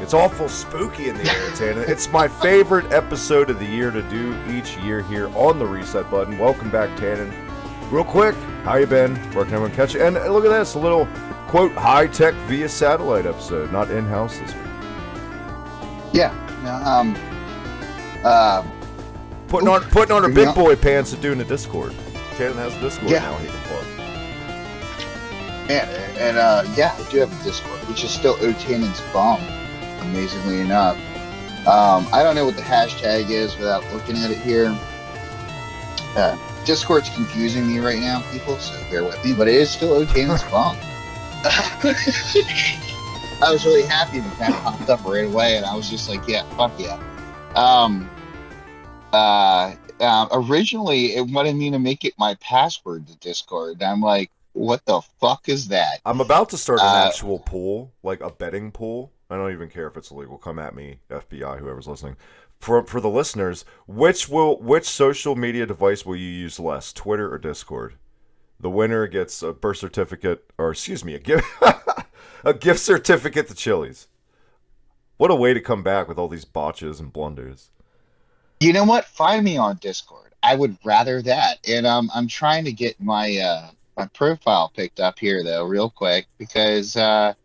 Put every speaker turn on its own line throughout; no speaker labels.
It's awful spooky in the air, Tana. It's my favorite episode of the year to do each year here on the Reset Button. Welcome back, Tannen. Real quick, how you been? Where can everyone catch you? And look at this, a little, quote, high-tech via satellite episode, not in-house this week.
Yeah.
Putting on her big boy pants and doing a Discord. Tannen has a Discord
Yeah.
now he can plug.
Yeah, I do have a Discord, which is still Otannen's bomb, amazingly enough. I don't know what the hashtag is without looking at it here. Discord's confusing me right now, people, so bear with me, but it is still Otannen's bomb. I was really happy that that popped up right away, and I was just like, yeah, fuck yeah. Originally, it wanted me to make it my password to Discord, and I'm like, what the fuck is that?
I'm about to start an actual pool, like a betting pool. I don't even care if it's illegal. Come at me, FBI, whoever's listening. For the listeners, which social media device will you use less, Twitter or Discord? The winner gets a birth certificate, or excuse me, a gift certificate to Chili's. What a way to come back with all these botches and blunders.
You know what? Find me on Discord. I would rather that. And I'm trying to get my my profile picked up here though, real quick, because it's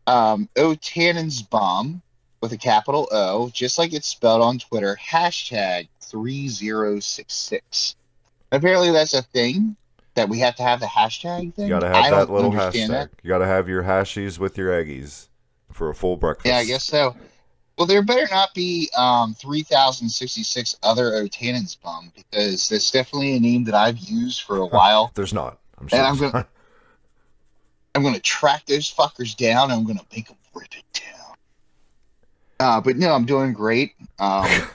Otannen's bomb with a capital O, just like it's spelled on Twitter, hashtag 3066. Apparently that's a thing that we have to have the hashtag thing.
You gotta have that little hashtag.
That.
You gotta have your hashies with your eggies for a full breakfast.
Yeah, I guess so. Well, there better not be 3066 other Otannen's bomb, because that's definitely a name that I've used for a while.
There's not. I'm sure.
And I'm gonna track those fuckers down. And I'm gonna make them rip it down. But no, I'm doing great. To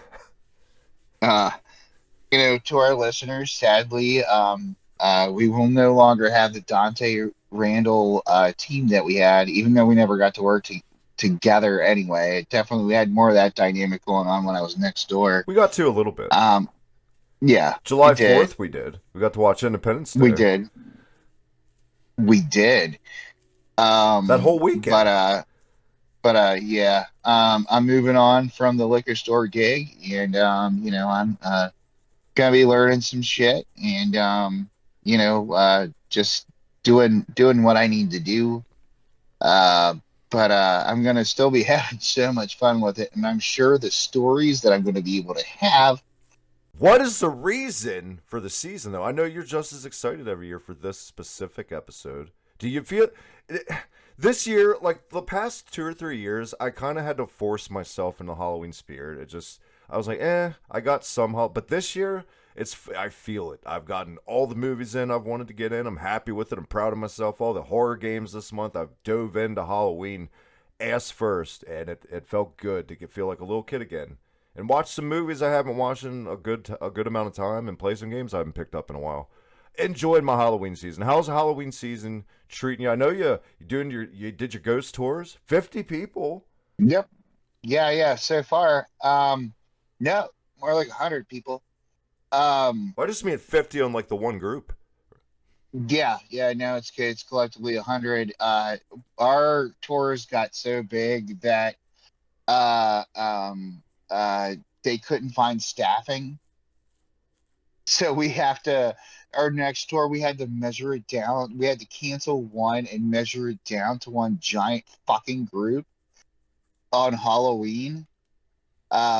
our listeners, sadly, we will no longer have the Dante Randall team that we had, even though we never got to work together anyway. We had more of that dynamic going on when I was next door.
We got to a little bit.
Yeah.
July 4th, we did. We got to watch Independence Day.
We did.
That whole weekend.
But yeah. I'm moving on from the liquor store gig, and I'm gonna be learning some shit, and just doing what I need to do. But I'm going to still be having so much fun with it, and I'm sure the stories that I'm going to be able to have.
What is the reason for the season, though? I know you're just as excited every year for this specific episode. Do you feel... This year, like the past 2 or 3 years, I kind of had to force myself in the Halloween spirit. I was like, I got somehow. But this year, I feel it. I've gotten all the movies in I've wanted to get in. I'm happy with it. I'm proud of myself. All the horror games this month, I've dove into Halloween ass first, and it felt good to feel like a little kid again. And watch some movies I haven't watched in a good amount of time, and play some games I haven't picked up in a while. Enjoyed my Halloween season. How's the Halloween season treating you? I know you did your ghost tours. 50 people.
Yep. Yeah. So far, no, more like 100 people.
I just mean 50 on like the one group.
Yeah, no, it's good. It's collectively 100. Our tours got so big that they couldn't find staffing. So our next tour, we had to measure it down. We had to cancel one and measure it down to one giant fucking group on Halloween.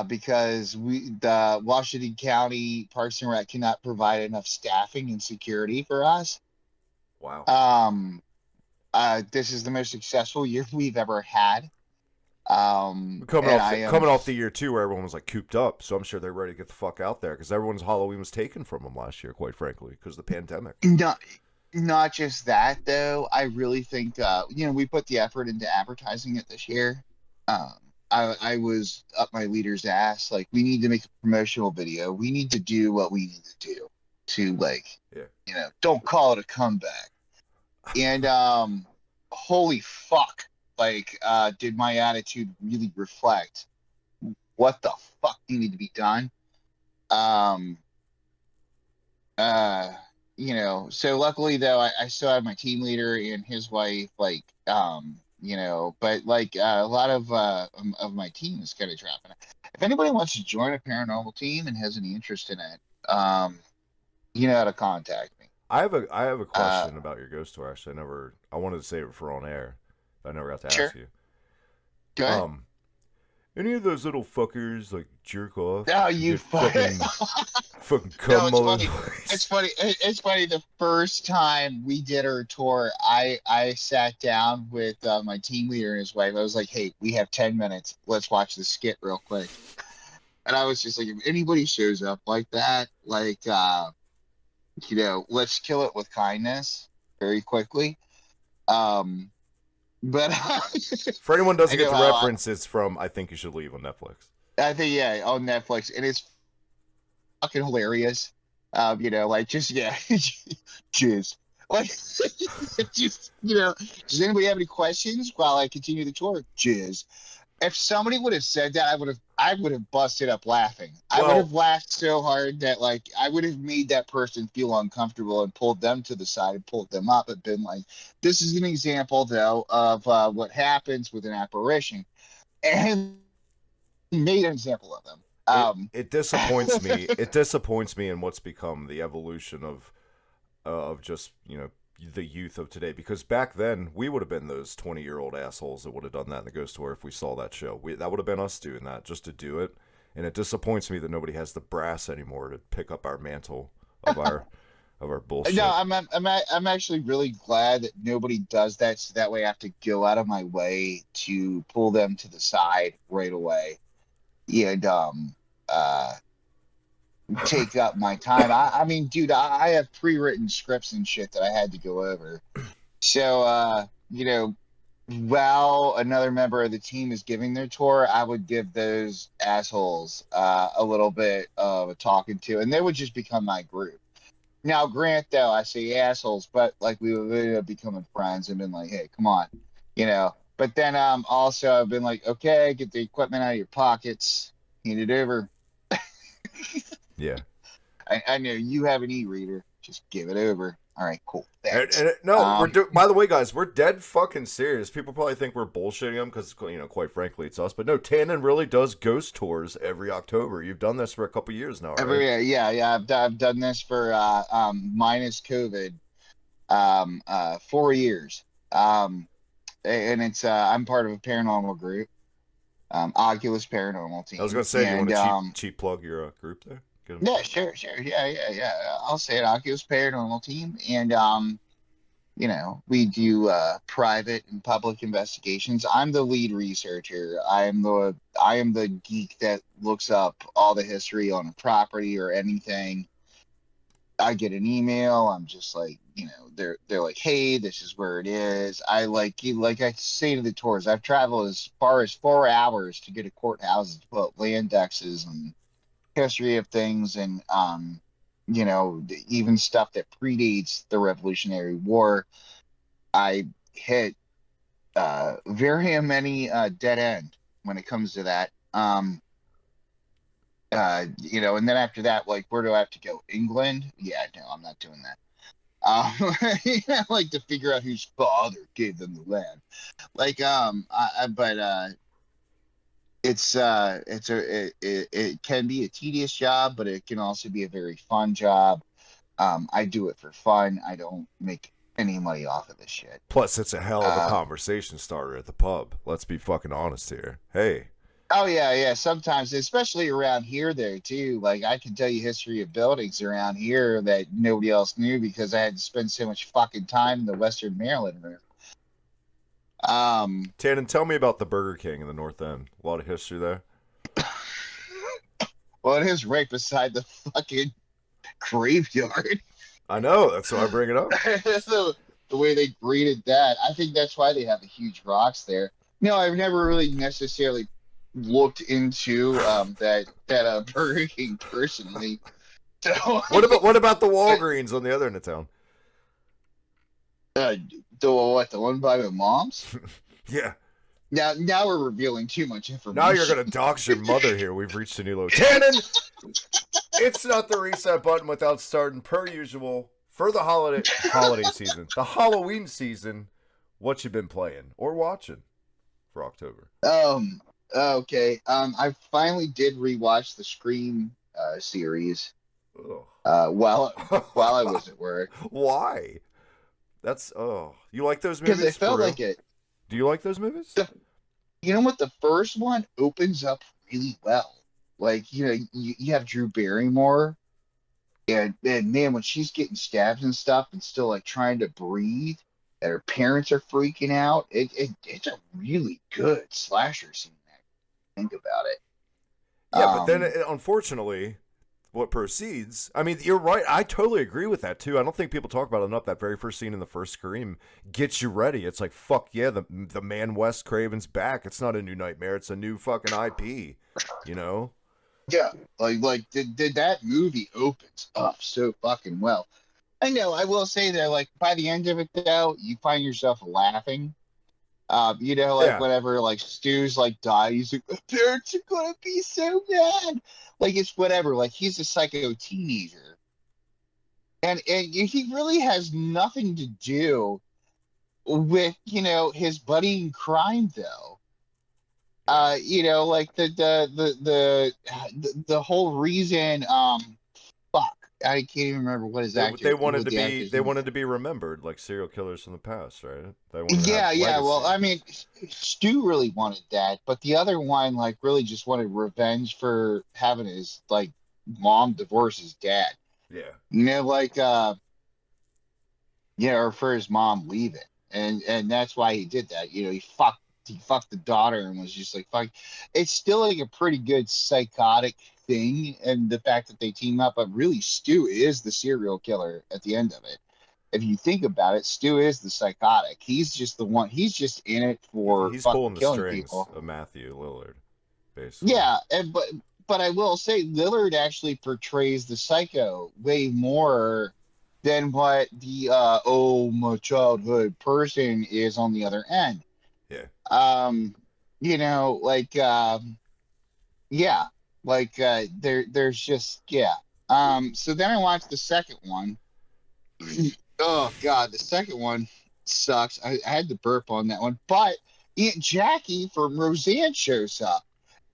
Because the Washington County Parks and Rec cannot provide enough staffing and security for us.
Wow.
This is the most successful year we've ever had.
Coming off the year too, where everyone was like cooped up, so I'm sure they're ready to get the fuck out there, because everyone's Halloween was taken from them last year, quite frankly, because of the pandemic.
Not just that though. I really think we put the effort into advertising it this year. I was up my leader's ass. Like, we need to make a promotional video. We need to do what we need to do to, don't call it a comeback. And holy fuck, did my attitude really reflect what the fuck needed to be done? So luckily though, I still have my team leader and his wife, But like a lot of my team is kind of dropping. If anybody wants to join a paranormal team and has any interest in it, you know how to contact me.
I have a
Uh,
question about your ghost tour. Actually, I wanted to save it for on air, but I never got to ask
sure.
you.
Go ahead.
Um, any of those little fuckers like jerk off
Oh,
and
you
get
fuck.
fucking
No,
cum
it's
all over
funny.
the place?
It's funny. It's funny. The first time we did our tour, I sat down with my team leader and his wife. I was like, "Hey, we have 10 minutes. Let's watch the skit real quick." And I was just like, "If anybody shows up like that, like let's kill it with kindness very quickly." Um, but
For anyone who doesn't
I
get
know
the
how
reference, it's from I Think You Should Leave on Netflix.
I think yeah on Netflix, and it's fucking hilarious. Like just yeah, jizz. Like just does anybody have any questions while I continue the tour? Jizz. If somebody would have said that, I would have busted up laughing. I would have
Well,
laughed so hard that like I would have made that person feel uncomfortable and pulled them to the side and pulled them up and been like, this is an example though of what happens with an apparition, and made an example of them.
it disappoints me. It disappoints me in what's become the evolution of just the youth of today. Because back then we would have been those 20-year-old assholes that would have done that in the ghost tour if we saw that show. That would have been us doing that just to do it. And it disappoints me that nobody has the brass anymore to pick up our mantle of our
No,
bullshit.
I'm actually really glad that nobody does that, so that way I have to go out of my way to pull them to the side right away and uh take up my time. I mean, dude, I have pre-written scripts and shit that I had to go over. So while another member of the team is giving their tour, I would give those assholes a little bit of a talking to, and they would just become my group. Now, grant though, I say assholes, but like we would end up becoming friends and been like, hey, come on, But then also I've been like, okay, get the equipment out of your pockets, hand it over.
Yeah.
I know you have an e-reader, just give it over. All right, cool,
And,
thanks.
and no,
Um,
by the way, guys, we're dead fucking serious. People probably think we're bullshitting them because, quite frankly, it's us. But no, Tannen really does ghost tours every October. You've done this for a couple years now, right?
yeah, I've done this for minus COVID 4 years. And it's I'm part of a paranormal group, Oculus Paranormal
I was gonna
team,
say, you want
and
to cheap plug your group there? Get 'em-
yeah, sure, yeah. I'll say it, Oculus Paranormal team, and we do private and public investigations. I'm the lead researcher. I am the geek that looks up all the history on a property or anything. I get an email. I'm just like, they're like, hey, this is where it is. Like I say to the tours, I've traveled as far as 4 hours to get to courthouses to put land X's and history of things, and even stuff that predates the Revolutionary War. I hit very many dead end when it comes to that. And then after that, like, where do I have to go? England? Yeah, no, I'm not doing that. Like to figure out whose father gave them the land. Like, but it can be a tedious job, but it can also be a very fun job. I do it for fun. I don't make any money off of this shit.
Plus, it's a hell of a
Uh,
conversation starter at the pub. Let's be fucking honest here. Hey,
oh yeah. Sometimes, especially around here, there too. Like I can tell you history of buildings around here that nobody else knew because I had to spend so much fucking time in the Western Maryland room. Um,
Tannen, tell me about the Burger King in the North End. A lot of history there.
well, it is right beside the fucking graveyard.
I know. That's why I bring it up.
So the way they graded that, I think that's why they have the huge rocks there. No, I've never really necessarily looked into that Burger King personally. So
What about the Walgreens on the other end of town?
the one by my mom's?
Yeah.
Now we're revealing too much information.
Now you're gonna dox your mother here. We've reached a new low. Tannen, it's not the reset button without starting per usual for the holiday season, the Halloween season, What you been playing or watching for October?
Okay. I finally did rewatch the Scream series
Ugh.
while I was at work
Why? That's You like those
because it
movies for
felt
real?
like it.
Do you like those movies?
The, you know what? The first one opens up really well. Like, you have Drew Barrymore, and man, when she's getting stabbed and stuff and still like trying to breathe, and her parents are freaking out, it's a really good slasher scene. Think about it.
Yeah, but then
Um,
unfortunately, what proceeds? I mean, you're right. I totally agree with that too. I don't think people talk about it enough. That very first scene in the first Scream gets you ready. It's like, fuck yeah, the man Wes Craven's back. It's not a new nightmare. It's a new fucking IP. You know?
yeah, did that movie opens up so fucking well. I know. I will say that, like, by the end of it, though, you find yourself laughing. Like
Yeah.
whenever like Stu's like dies, he's like, the parents are gonna be so mad. Like it's whatever. Like he's a psycho teenager, and he really has nothing to do with his buddy in crime, though.
Yeah.
Like the whole reason. Fuck, I can't even remember what his
They
actor,
wanted
what
to
the
be
actor's name is.
remembered like serial killers from the past, right? They wanted to
Yeah,
have
yeah. Well,
legacy.
I mean, Stu really wanted that, but the other one, like, really just wanted revenge for having his like mom divorce his dad.
Yeah.
Like or for his mom leaving, and that's why he did that. He fucked the daughter and was just like fuck. It's still like a pretty good psychotic thing, and the fact that they team up, but really Stu is the serial killer at the end of it. If you think about it, Stu is the psychotic. He's just the one. He's just in it for
He's
fucking
pulling the
killing
strings
people.
of Matthew Lillard, basically.
Yeah, but I will say Lillard actually portrays the psycho way more than what the my childhood person is on the other end.
Yeah.
Um, like yeah, like there's just yeah. So then I watched the second one. Oh God, the second one sucks. I had to burp on that one, but Aunt Jackie from Roseanne shows up,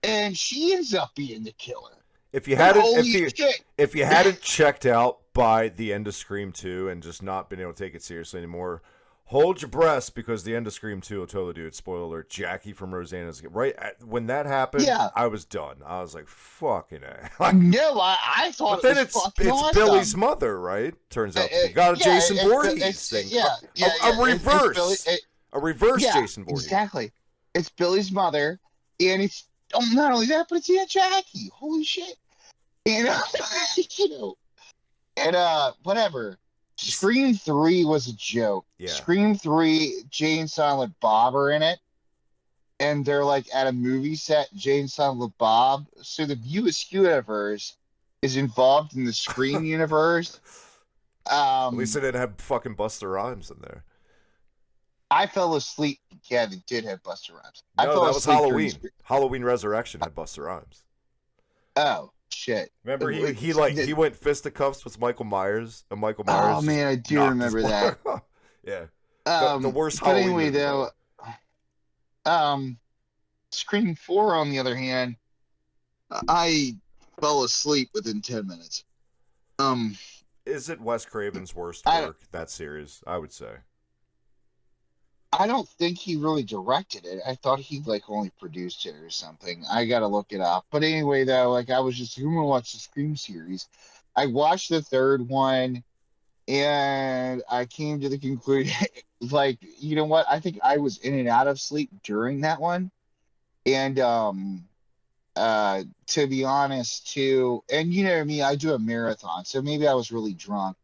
and she ends up being the killer.
If you
And
hadn't
holy shit!
if you hadn't checked out by the end of Scream 2 and just not been able to take it seriously anymore, hold your breath because the end of Scream 2 will totally do it. Spoiler alert, Jackie from Roseanne is when that happened,
Yeah,
I was done. I was like, fucking A.
no, I thought
But
it
then
was fucking
it's
awesome.
Billy's mother, right? Turns out to be. Got a
Yeah,
Jason Voorhees thing.
yeah,
A
it's Billy.
reverse. A reverse
Yeah,
Jason Voorhees.
exactly. It's Billy's mother, and it's not only that, but it's Aunt Jackie. Holy shit! And you know, and whatever. Scream 3 was a joke.
Yeah.
Scream 3, Jane, Silent Bob are in it, and they're like at a movie set. Jane, Silent Bob. So the View Askew universe is involved in the Scream universe.
At least they
Um,
didn't have fucking Buster Rhymes in there.
I fell asleep. Yeah, they did have Buster Rhymes. I
No,
fell
that was
asleep during.
Halloween. Halloween Resurrection had Buster Rhymes.
Oh shit!
Remember he went fisticuffs with Michael Myers, and Michael Myers
Oh
just
man, I do
knocked his
remember that.
Yeah. The worst
But
Halloween
anyway,
movie, by the way.
though, um, Scream 4, on the other hand, I fell asleep within 10 minutes. Um,
Is it Wes Craven's worst
I
work, that series? I would say.
I don't think he really directed it. I thought he like only produced it or something. I gotta look it up. But anyway, though, like I was just I'm gonna watch the Scream series. I watched the third one, and I came to the conclusion, like, you know what? I think I was in and out of sleep during that one. And to be honest too, and you know me, I do a marathon, so maybe I was really drunk.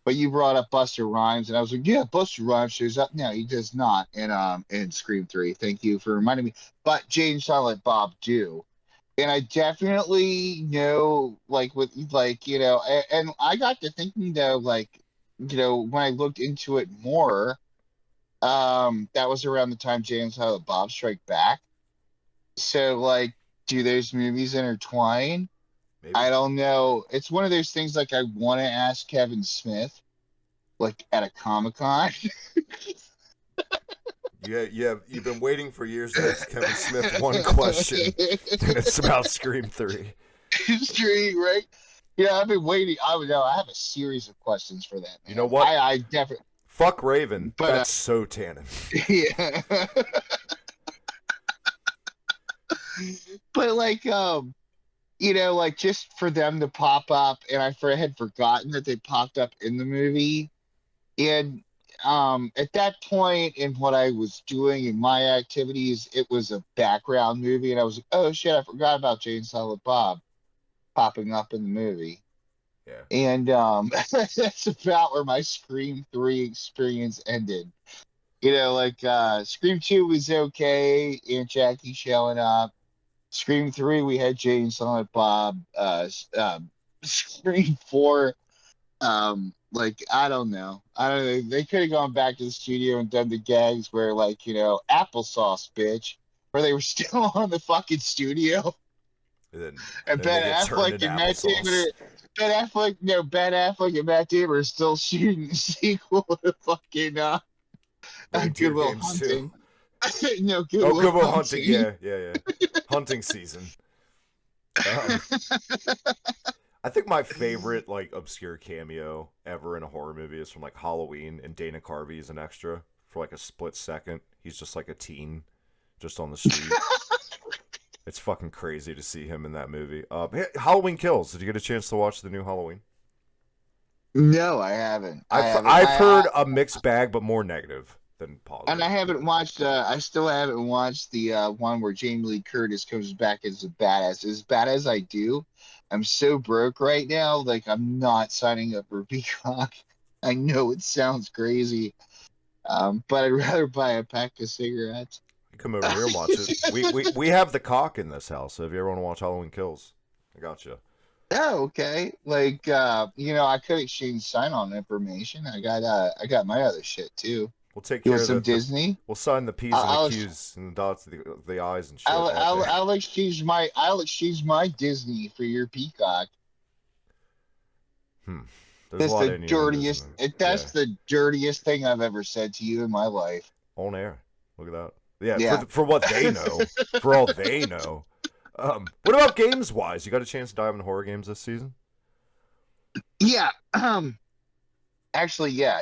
But you brought up Buster Rhymes, and I was like, yeah, Buster Rhymes shows up. No, he does not in Scream 3. Thank you for reminding me. But Jane, Silent Bob do. And I definitely know, like, with like, and I got to thinking, though, like, when I looked into it more, that was around the time Jane and Silent Bob Strike Back. So, like, do those movies intertwine?
Maybe.
I don't know. It's one of those things, like, I want to ask Kevin Smith, like, at a Comic-Con.
Yeah. You've been waiting for years to ask Kevin Smith one question, and it's about Scream 3.
Scream, right? Yeah, I've been waiting. I would know. I have a series of questions for that, man.
You know what?
I definitely.
Fuck Raven.
But
That's so Tannen.
yeah. But like, like just for them to pop up, and had forgotten that they popped up in the movie, and at that point in what I was doing in my activities, it was a background movie, and I was like, oh shit, I forgot about Jay and Silent Bob popping up in the movie.
Yeah.
And that's about where my Scream 3 experience ended. Scream 2 was okay, Aunt Jackie showing up. Scream 3, we had Jay and Silent Bob. Scream 4, I don't know. They could have gone back to the studio and done the gags where, applesauce, bitch, where they were still on the fucking studio. And Ben Affleck and Matt Damon Ben Affleck and Matt Damon are still shooting the sequel to fucking Good Will Hunting. No, Good Will Hunting.
Yeah. Hunting season. I think my favorite obscure cameo ever in a horror movie is from Halloween, and Dana Carvey is an extra for a split second. He's just a teen, just on the street. It's fucking crazy to see him in that movie. Halloween Kills. Did you get a chance to watch the new Halloween?
No, I haven't.
I've heard a mixed bag, but more negative than positive.
And I haven't watched. I still haven't watched the one where Jamie Lee Curtis comes back as a badass. As bad as I do, I'm so broke right now. I'm not signing up for Peacock. I know it sounds crazy, but I'd rather buy a pack of cigarettes.
Come over here and watch it. We have the cock in this house, so if you ever want to watch Halloween Kills, I got you.
Oh, okay. I could exchange sign-on information. I got my other shit too.
We'll take care of
some Disney.
We'll sign the P's and the Q's and the dots, the I's and shit.
I'll exchange my Disney for your Peacock. That's the dirtiest. That's the dirtiest thing I've ever said to you in my life.
On air. Look at that. Yeah. For what they know, for all they know. What about games wise? You got a chance to dive into horror games this season?
Yeah. Actually, yeah.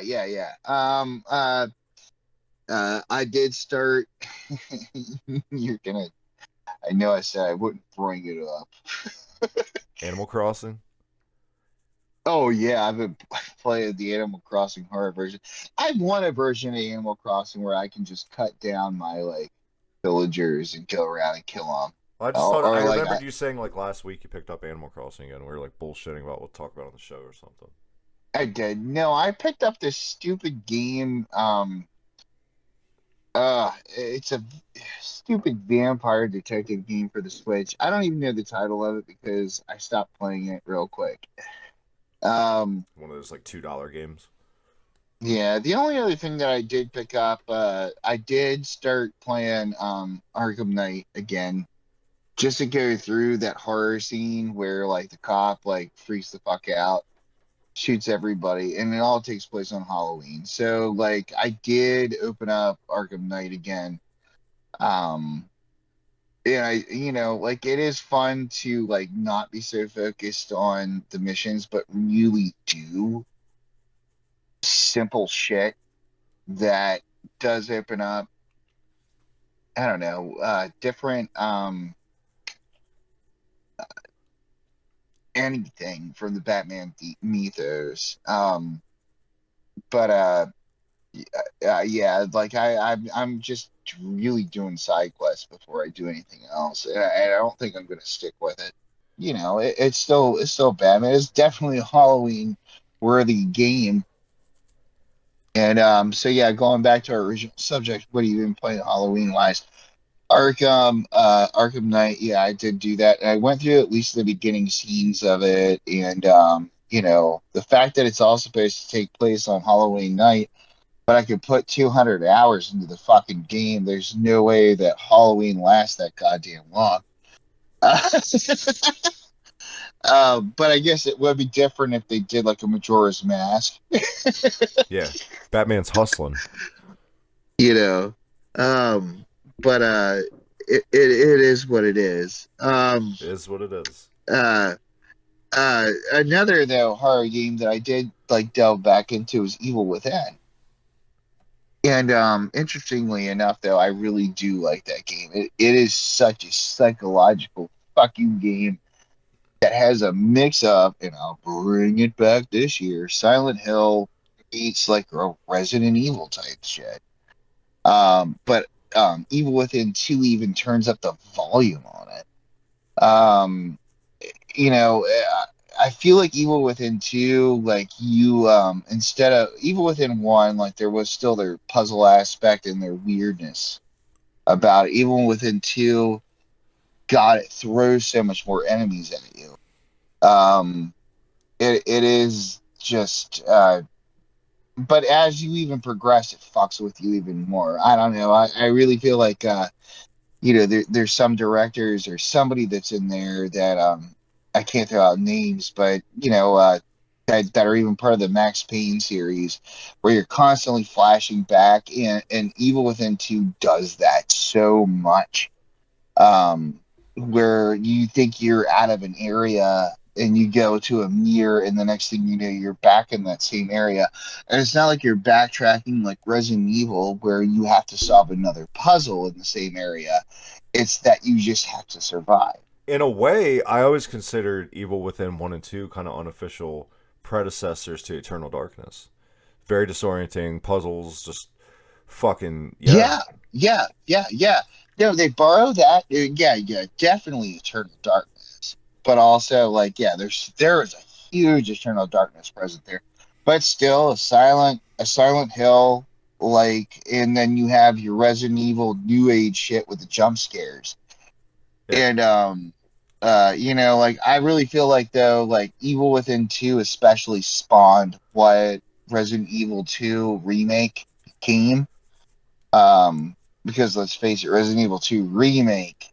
I did start. I know I said I wouldn't bring it up.
Animal Crossing.
Oh yeah, I've been playing the Animal Crossing horror version. I want a version of Animal Crossing where I can just cut down my villagers and go around and kill them.
I just thought I remembered you saying last week you picked up Animal Crossing again. We were bullshitting about what to talk about on the show or something.
I did. No, I picked up this stupid game. It's a stupid vampire detective game for the Switch. I don't even know the title of it because I stopped playing it real quick.
One of those $2 games.
Yeah, the only other thing that I did pick up, I did start playing Arkham Knight again, just to go through that horror scene where the cop freaks the fuck out, shoots everybody, and it all takes place on Halloween. So I did open up Arkham Knight again. And it is fun to not be so focused on the missions, but really do simple shit that does open up, I don't know, different anything from the Batman mythos. I'm just really doing side quests before I do anything else, and I don't think I'm gonna stick with it. It's still Batman. It's definitely a Halloween worthy game. And going back to our original subject, what have you been playing Halloween wise? Arkham Knight, yeah, I did do that. And I went through at least the beginning scenes of it, and the fact that it's all supposed to take place on Halloween night, but I could put 200 hours into the fucking game. There's no way that Halloween lasts that goddamn long. But I guess it would be different if they did a Majora's Mask.
Yeah, Batman's hustling.
Um, but it is what it is.
It is what it is.
Uh, Another though horror game that I did like delve back into is Evil Within. And interestingly enough, though, I really do like that game. It is such a psychological fucking game that has a mix of, and I'll bring it back this year, Silent Hill meets like a Resident Evil type shit. But Evil Within 2 even turns up the volume on it. You know, I feel like Evil Within 2, like you, instead of Evil Within 1, like there was still their puzzle aspect and their weirdness about it. Evil Within 2, God, it throws so much more enemies at you. Um, it is just, but as you even progress, it fucks with you even more. I don't know. I really feel like, there's some directors or somebody that's in there that I can't throw out names, but that are even part of the Max Payne series, where you're constantly flashing back, and Evil Within 2 does that so much, where you think you're out of an area and you go to a mirror, and the next thing you know, you're back in that same area. And it's not like you're backtracking like Resident Evil, where you have to solve another puzzle in the same area. It's that you just have to survive.
In a way, I always considered Evil Within 1 and 2 kind of unofficial predecessors to Eternal Darkness. Very disorienting, puzzles, just fucking, yeah.
Yeah. No, they borrow that. Yeah, definitely Eternal Darkness. But also, like, yeah, there is a huge Eternal Darkness present there. But still, a Silent Hill, like, and then you have your Resident Evil New Age shit with the jump scares.
Yeah.
And like I really feel like though, like Evil Within 2 especially spawned what Resident Evil 2 remake became. Because let's face it, Resident Evil 2 remake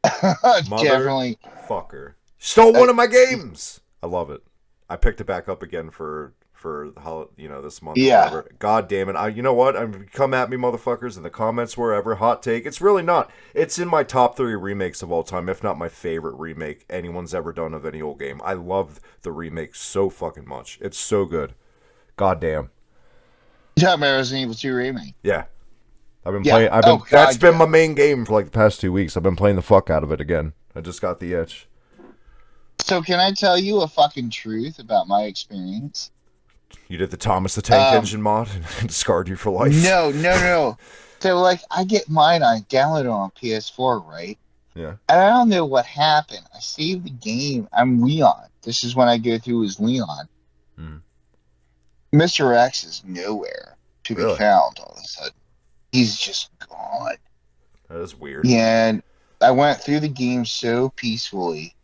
definitely
Motherfucker. Stole one of my games! I love it. I picked it back up again for this month.
Yeah.
Whatever. God damn it! You know what? Come at me, motherfuckers, in the comments wherever. Hot take. It's really not. It's in my top 3 remakes of all time, if not my favorite remake anyone's ever done of any old game. I love the remake so fucking much. It's so good. God damn.
You talking about Resident Evil 2 remake?
Yeah. I've been playing. That's been my main game for like the past 2 weeks. I've been playing the fuck out of it again. I just got the itch.
So can I tell you a fucking truth about my experience?
You did the Thomas the Tank Engine mod and scarred you for life.
No. So like I get mine, I download it on PS4, right?
Yeah.
And I don't know what happened. I saved the game. I'm Leon. This is when I go through as Leon. Mr. X is nowhere to be found all of a sudden. He's just gone.
That is weird.
And I went through the game so peacefully.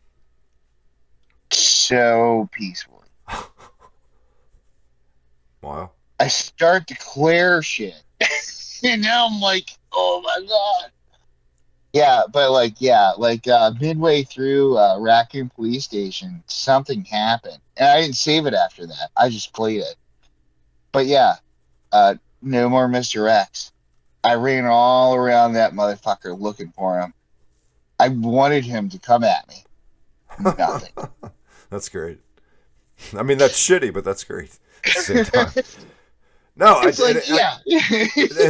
So peacefully.
Wow.
I start to clear shit. And now I'm like, oh my god. Yeah, but midway through Raccoon Police Station, something happened. And I didn't save it after that. I just played it. But yeah, no more Mr. X. I ran all around that motherfucker looking for him. I wanted him to come at me. Nothing.
That's great. I mean, that's shitty, but that's great at the same time. No, and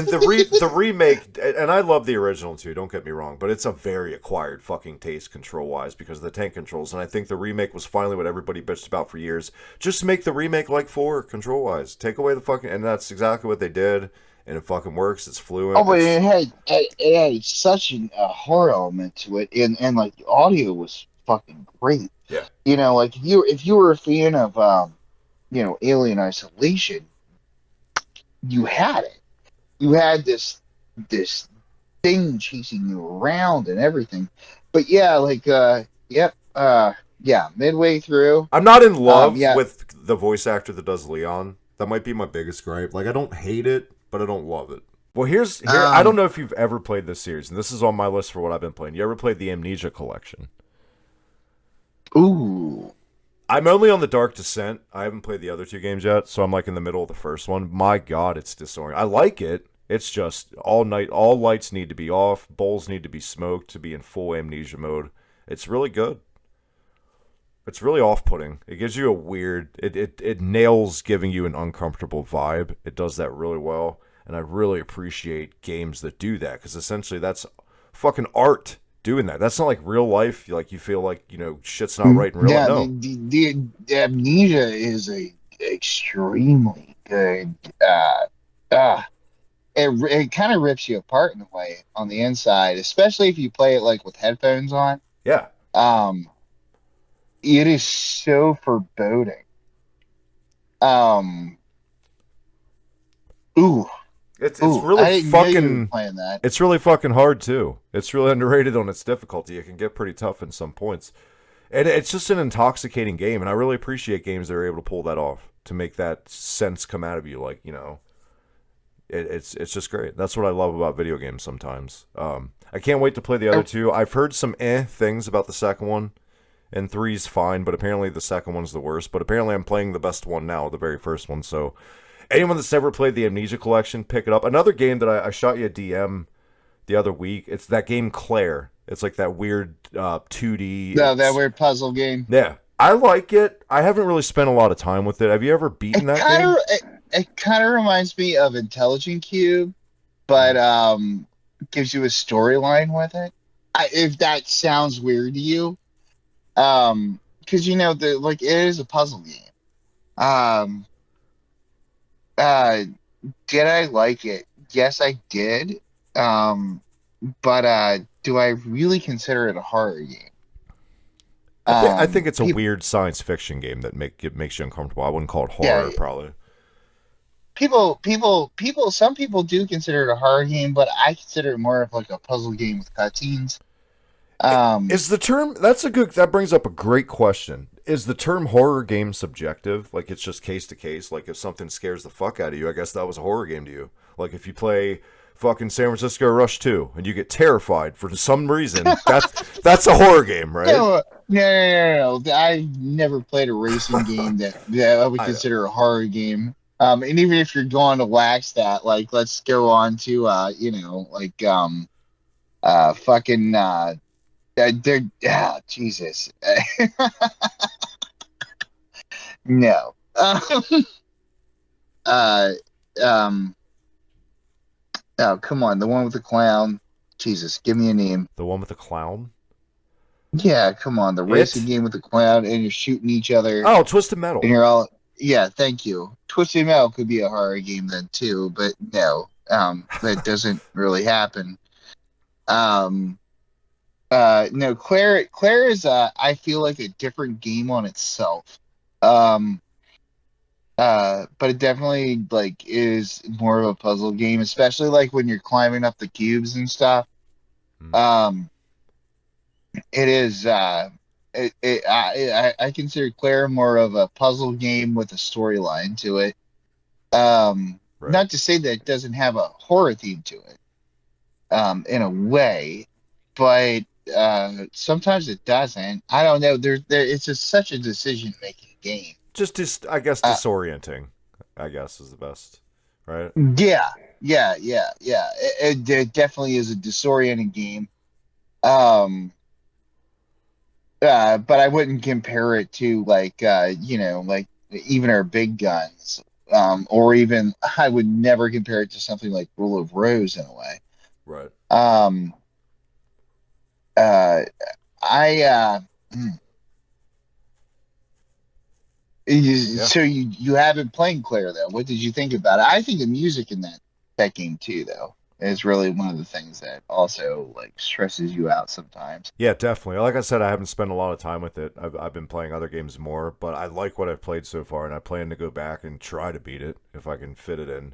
the remake, and I love the original too, don't get me wrong, but it's a very acquired fucking taste control-wise because of the tank controls, and I think the remake was finally what everybody bitched about for years. Just make the remake like 4, control-wise. Take away the fucking, and that's exactly what they did, and it fucking works, it's fluent.
Oh, but it had such a horror element to it, and like the audio was fucking great.
Yeah.
You know, like if you were a fan of, Alien Isolation, you had it. You had this thing chasing you around and everything. But yeah, midway through.
I'm not in love with the voice actor that does Leon. That might be my biggest gripe. Like, I don't hate it, but I don't love it. Well, here I don't know if you've ever played this series, and this is on my list for what I've been playing. You ever played the Amnesia Collection?
Ooh.
I'm only on the Dark Descent. I haven't played the other 2 games yet, so I'm like in the middle of the first one. My God, it's disorienting. I like it. It's just all night. All lights need to be off. Bowls need to be smoked to be in full amnesia mode. It's really good. It's really off-putting. It gives you a weird. It nails giving you an uncomfortable vibe. It does that really well, and I really appreciate games that do that because essentially that's fucking art doing that. That's not like real life. Like you feel like shit's not right in real life.
Yeah,
No.
the Amnesia is a extremely good. It kind of rips you apart in a way on the inside, especially if you play it like with headphones on.
Yeah.
It is so foreboding. Ooh,
It's
ooh,
really
I didn't know you were
fucking.
playing that.
It's really fucking hard too. It's really underrated on its difficulty. It can get pretty tough in some points. And it's just an intoxicating game, and I really appreciate games that are able to pull that off, to make that sense come out of you. Like, it's just great. That's what I love about video games sometimes. I can't wait to play the other two. I've heard some things about the second one, and three's fine, but apparently the second one's the worst. But apparently I'm playing the best one now, the very first one. So anyone that's never played the Amnesia Collection, pick it up. Another game that I shot you a DM the other week, it's that game Claire. It's like that weird 2D.
No, that weird puzzle game.
Yeah, I like it. I haven't really spent a lot of time with it. Have you ever beaten that game?
It kind of reminds me of Intelligent Cube, but gives you a storyline with it. If that sounds weird to you, because it is a puzzle game. Did I like it? Yes, I did. But do I really consider it a horror game?
I think it's a weird science fiction game that makes you uncomfortable. I wouldn't call it horror, probably.
Some people do consider it a horror game, but I consider it more of like a puzzle game with cutscenes.
Is the term that brings up a great question. Is the term horror game subjective? Like it's just case to case? Like if something scares the fuck out of you, I guess that was a horror game to you. Like if you play fucking San Francisco Rush 2 and you get terrified for some reason, that's a horror game, right?
No. I never played a racing game that I would consider a horror game. And even if you're going to wax that, like let's go on to Jesus. No. Oh, come on. The one with the clown. Jesus, give me a name.
The one with the clown?
Yeah, come on. The racing game with the clown and you're shooting each other.
Oh, Twisted Metal.
And you're all... Yeah, thank you. Twisted Metal could be a horror game then too, but no. That doesn't really happen. No, Claire is I feel like a different game on itself. But it definitely like is more of a puzzle game, especially like when you're climbing up the cubes and stuff. It is I consider Claire more of a puzzle game with a storyline to it. Right. Not to say that it doesn't have a horror theme to it, in a way, but sometimes it doesn't. I don't know. It's just such a decision-making game.
Just I guess disorienting. I guess is the best, right?
Yeah. It definitely is a disorienting game. But I wouldn't compare it to like even our big guns, or even I would never compare it to something like Rule of Rose in a way.
Right.
So you haven't played Claire though. What did you think about it? I think the music in that game too, though, is really one of the things that also like stresses you out sometimes.
Yeah, definitely. Like I said, I haven't spent a lot of time with it. I've been playing other games more, but I like what I've played so far, and I plan to go back and try to beat it if I can fit it in.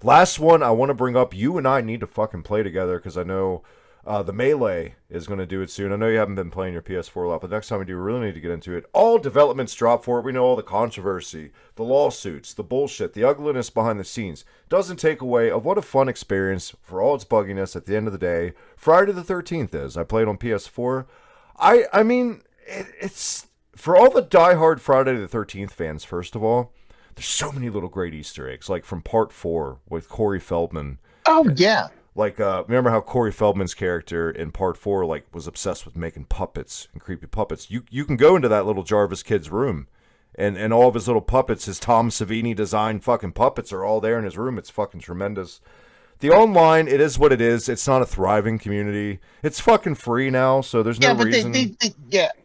Last one I want to bring up, you and I need to fucking play together because I know the Melee is going to do it soon. I know you haven't been playing your PS4 a lot, but next time we do, we really need to get into it. All developments drop for it. We know all the controversy, the lawsuits, the bullshit, the ugliness behind the scenes. Doesn't take away of what a fun experience, for all its bugginess, at the end of the day, Friday the 13th is. I played on PS4. I mean, it's... For all the diehard Friday the 13th fans, first of all, there's so many little great Easter eggs, like from Part 4 with Corey Feldman
Oh yeah.
Like, remember how Corey Feldman's character in Part 4, like, was obsessed with making puppets and creepy puppets? You can go into that little Jarvis kid's room, and all of his little puppets, his Tom Savini designed fucking puppets, are all there in his room. It's fucking tremendous. The online, it is what it is. It's not a thriving community. It's fucking free now, so there's no
Yeah, but
reason.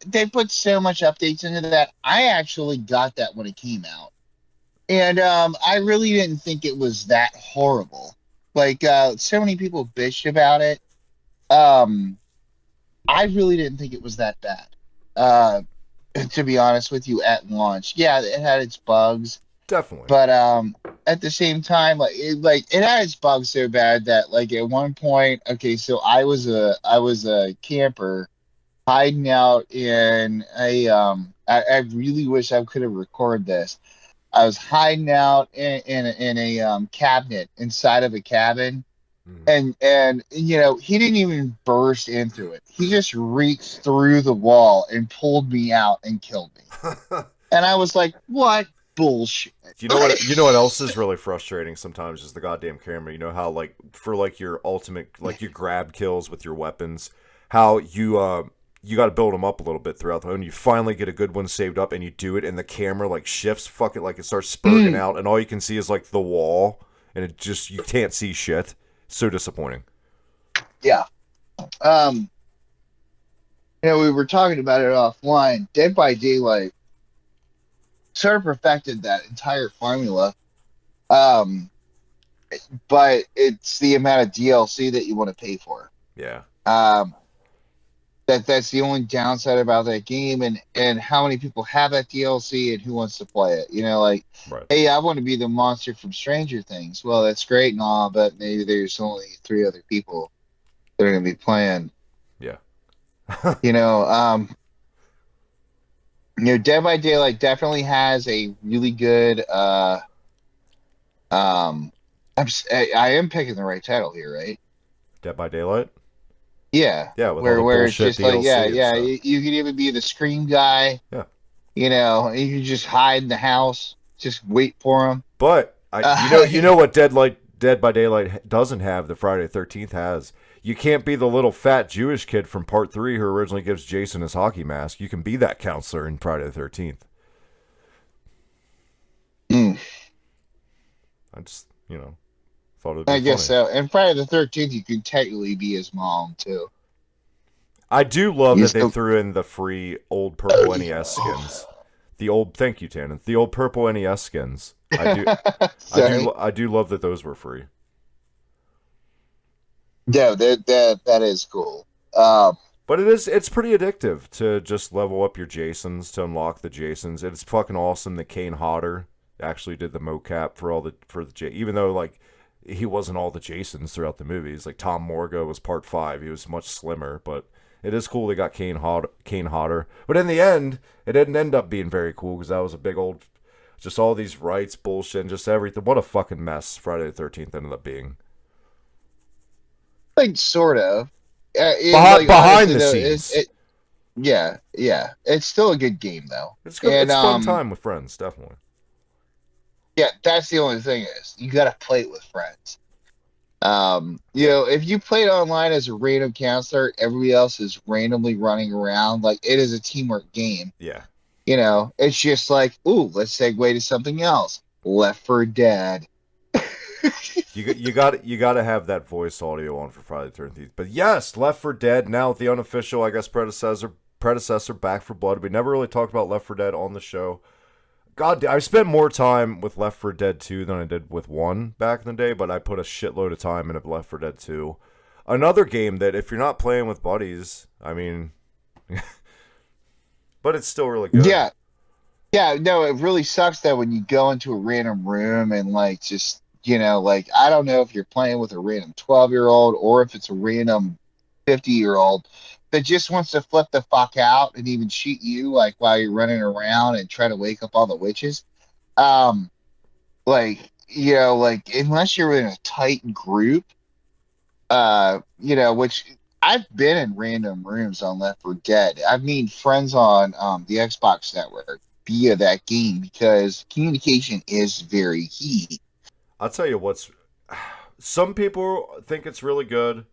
they put so much updates into that. I actually got that when it came out, and I really didn't think it was that horrible. Like so many people bitched about it. Um, I really didn't think it was that bad. Uh, to be honest with you, at launch, yeah, it had its bugs,
Definitely.
but at the same time, it had its bugs so bad that like at one point, okay, so I was a camper hiding out in a I really wish I could have recorded this. I was hiding out in a cabinet inside of a cabin, and he didn't even burst into it. He just reached through the wall and pulled me out and killed me. And I was like, "What bullshit?"
You know what else is really frustrating sometimes is the goddamn camera. You know how, like, for like your ultimate, like your grab kills with your weapons, how you got to build them up a little bit throughout the and you finally get a good one saved up and you do it and the camera like shifts, fuck it, like it starts spurting out and all you can see is like the wall and it just, you can't see shit. So disappointing.
Yeah. We were talking about it offline. Dead by Daylight sort of perfected that entire formula. But it's the amount of DLC that you want to pay for.
Yeah.
That's the only downside about that game, and how many people have that DLC and who wants to play it. Like,
right.
Hey, I want to be the monster from Stranger Things. Well, that's great and all, but maybe there's only 3 other people that are going to be playing.
Yeah.
Dead by Daylight definitely has a really good. I am picking the right title here, right?
Dead by Daylight.
Yeah,
yeah, with
where it's just
DLC
like, yeah. You could even be the Scream guy.
Yeah.
You can just hide in the house, just wait for him.
But you know what Dead by Daylight doesn't have that Friday the 13th has. You can't be the little fat Jewish kid from Part 3 who originally gives Jason his hockey mask. You can be that counselor in Friday the 13th. I just, thought it would be
I guess
funny.
so. And Friday the 13th, you could technically be his mom too.
I do love that they threw in the free old purple NES skins. Thank you, Tannen. The old purple NES skins. I do love that those were free.
Yeah, that is cool.
But it's pretty addictive to just level up your Jasons to unlock the Jasons. It's fucking awesome that Kane Hodder actually did the mocap for the even though like he wasn't all the Jasons throughout the movies. Like Tom Morga was Part 5. He was much slimmer, but it is cool they got Kane Hodder. But in the end, it didn't end up being very cool because that was a big old, just all these rights bullshit and just everything. What a fucking mess Friday the 13th ended up being.
Like, sort of.
Behind the scenes.
Yeah. It's still a good game, though.
It's good. It's fun time with friends, definitely.
Yeah, that's the only thing is you got to play it with friends. If you play it online as a random counselor, everybody else is randomly running around. Like, it is a teamwork game.
Yeah.
It's just like, ooh, let's segue to something else. Left 4 Dead.
You got to have that voice audio on for Friday the 13th. But yes, Left 4 Dead now with the unofficial, I guess, predecessor Back 4 Blood. We never really talked about Left 4 Dead on the show. God, I spent more time with Left 4 Dead 2 than I did with 1 back in the day, but I put a shitload of time into Left 4 Dead 2. Another game that if you're not playing with buddies, I mean, but it's still really good.
Yeah. Yeah, no, it really sucks that when you go into a random room and like just, I don't know if you're playing with a random 12-year-old or if it's a random 50-year-old that just wants to flip the fuck out and even shoot you like while you're running around and try to wake up all the witches. Unless you're in a tight group, which I've been in random rooms on Left 4 Dead. I've made friends on the Xbox network via that game because communication is very key.
I'll tell you what's some people think it's really good.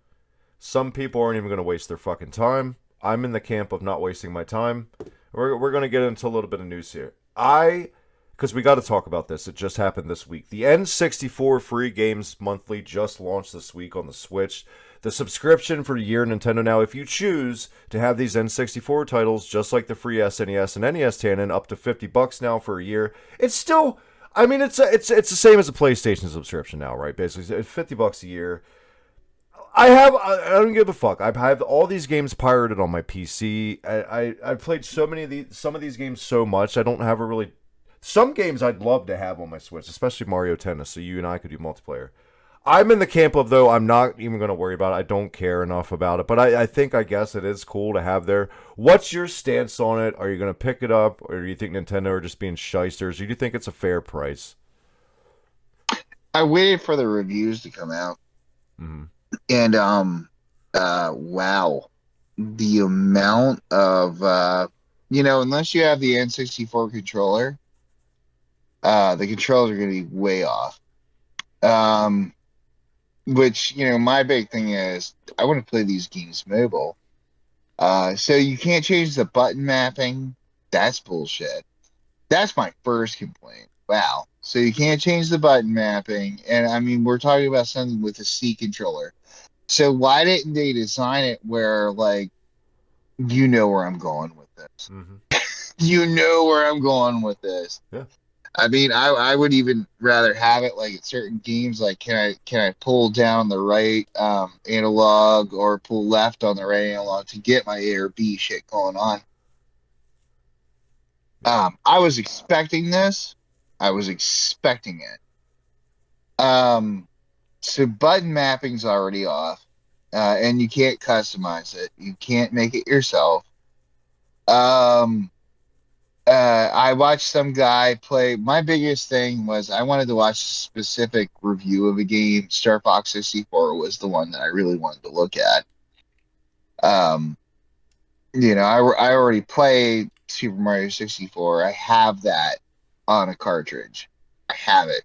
Some people aren't even going to waste their fucking time. I'm in the camp of not wasting my time. We're going to get into a little bit of news here. Because we got to talk about this. It just happened this week. The N64 free games monthly just launched this week on the Switch. The subscription for a year Nintendo now, if you choose to have these N64 titles, just like the free SNES and NES canon, up to $50 now for a year. It's still, I mean, it's the same as a PlayStation subscription now, right? Basically, it's $50 a year. I don't give a fuck. I have all these games pirated on my PC. I've played some of these games so much. I don't have a really. Some games I'd love to have on my Switch, especially Mario Tennis, so you and I could do multiplayer. I'm in the camp of, though, I'm not even going to worry about it. I don't care enough about it. But I guess it is cool to have there. What's your stance on it? Are you going to pick it up? Or do you think Nintendo are just being shysters? Or do you think it's a fair price?
I waited for the reviews to come out.
Mm-hmm.
And, wow. The amount of, unless you have the N64 controller, the controls are going to be way off. Which, my big thing is I want to play these games mobile. So you can't change the button mapping. That's bullshit. That's my first complaint. Wow. So you can't change the button mapping. And I mean, we're talking about something with a C controller. So why didn't they design it where, like, you know where I'm going with this?
Mm-hmm.
You know where I'm going with this.
Yeah.
I mean, I would even rather have it like at certain games, like can I pull down the right analog or pull left on the right analog to get my A or B shit going on. I was expecting this. I was expecting it. So button mapping's already off, and you can't customize it. You can't make it yourself. I watched some guy play. My biggest thing was I wanted to watch a specific review of a game. Star Fox 64 was the one that I really wanted to look at. I already played Super Mario 64. I have that on a cartridge. I have it.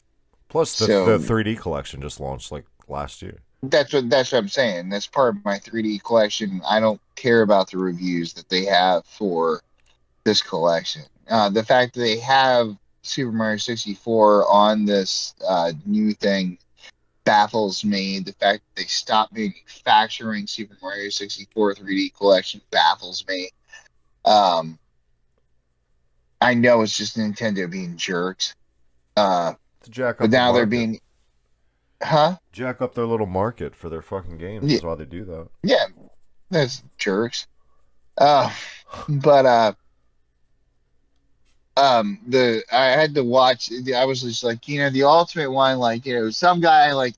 Plus, the 3D collection just launched like last year.
That's what I'm saying. That's part of my 3D collection. I don't care about the reviews that they have for this collection. The fact that they have Super Mario 64 on this new thing baffles me. The fact that they stopped manufacturing Super Mario 64 3D collection baffles me. I know it's just Nintendo being jerks.
To jack up
but now they're being... Huh?
Jack up their little market for their fucking games.
Yeah.
That's why they do that.
Yeah, that's jerks. But I had to watch. I was just like, the ultimate one, like, some guy like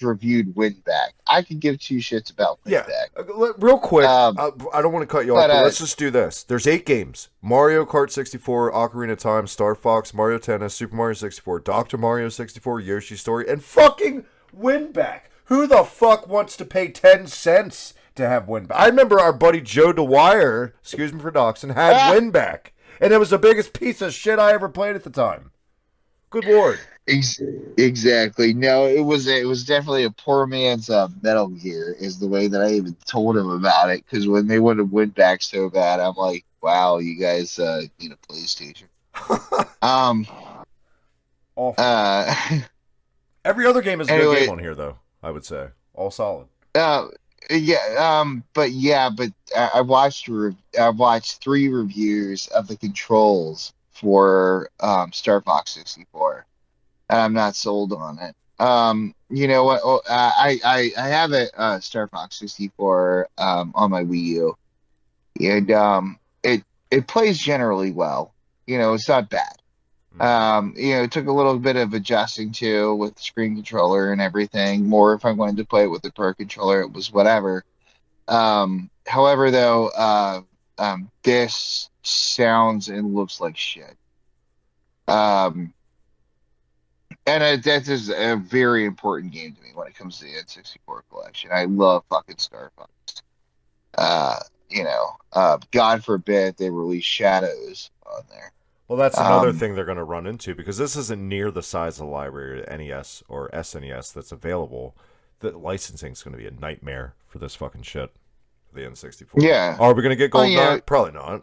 reviewed Winback. I could give two shits about Winback.
Yeah, real quick. I don't want to cut you off, but let's just do this. There's 8 games: Mario Kart 64, Ocarina of Time, Star Fox, Mario Tennis, Super Mario 64, Dr. Mario 64, Yoshi's Story, and fucking Winback. Who the fuck wants to pay 10 cents to have Winback? I remember our buddy Joe Dwyer, excuse me for doxing, had Winback. And it was the biggest piece of shit I ever played at the time. Good Lord.
Exactly. No, it was definitely a poor man's Metal Gear is the way that I even told him about it. Because when they would have went back so bad, I'm like, wow, you guys need a PlayStation.
Awful. Every other game is a good game on here, though, I would say. All solid.
But I watched 3 reviews of the controls for Star Fox 64, and I'm not sold on it. You know what? I have a Star Fox 64 on my Wii U, and it plays generally well. It's not bad. It took a little bit of adjusting to with the screen controller and everything. More if I wanted to play it with the Pro controller, it was whatever. However, though, this sounds and looks like shit. And that is a very important game to me when it comes to the N64 collection. I love fucking Star Fox. God forbid they release Shadows on there.
Well, that's another
Um,
thing they're going to run into because this isn't near the size of the library NES or SNES that's available. The licensing is going to be a nightmare for this fucking shit. For the N64.
yeah.
Are we going to get
Oh, yeah.
GoldenEye? Probably not.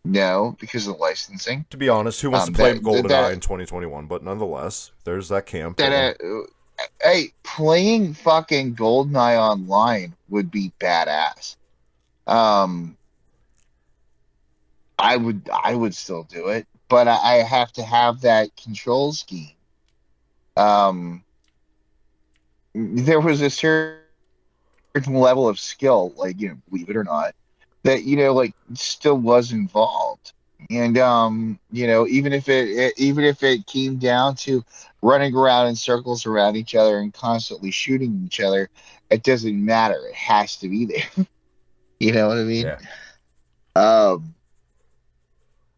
No, because of licensing.
To be honest, who wants to play GoldenEye in 2021? But nonetheless, there's that camp.
Hey, playing fucking GoldenEye online would be badass. Um, I would still do it, but I have to have that control scheme. Um, there was a certain level of skill, like, believe it or not, that, like, still was involved. And even if it came down to running around in circles around each other and constantly shooting each other, it doesn't matter. It has to be there. You know what I mean?
Yeah.
Um,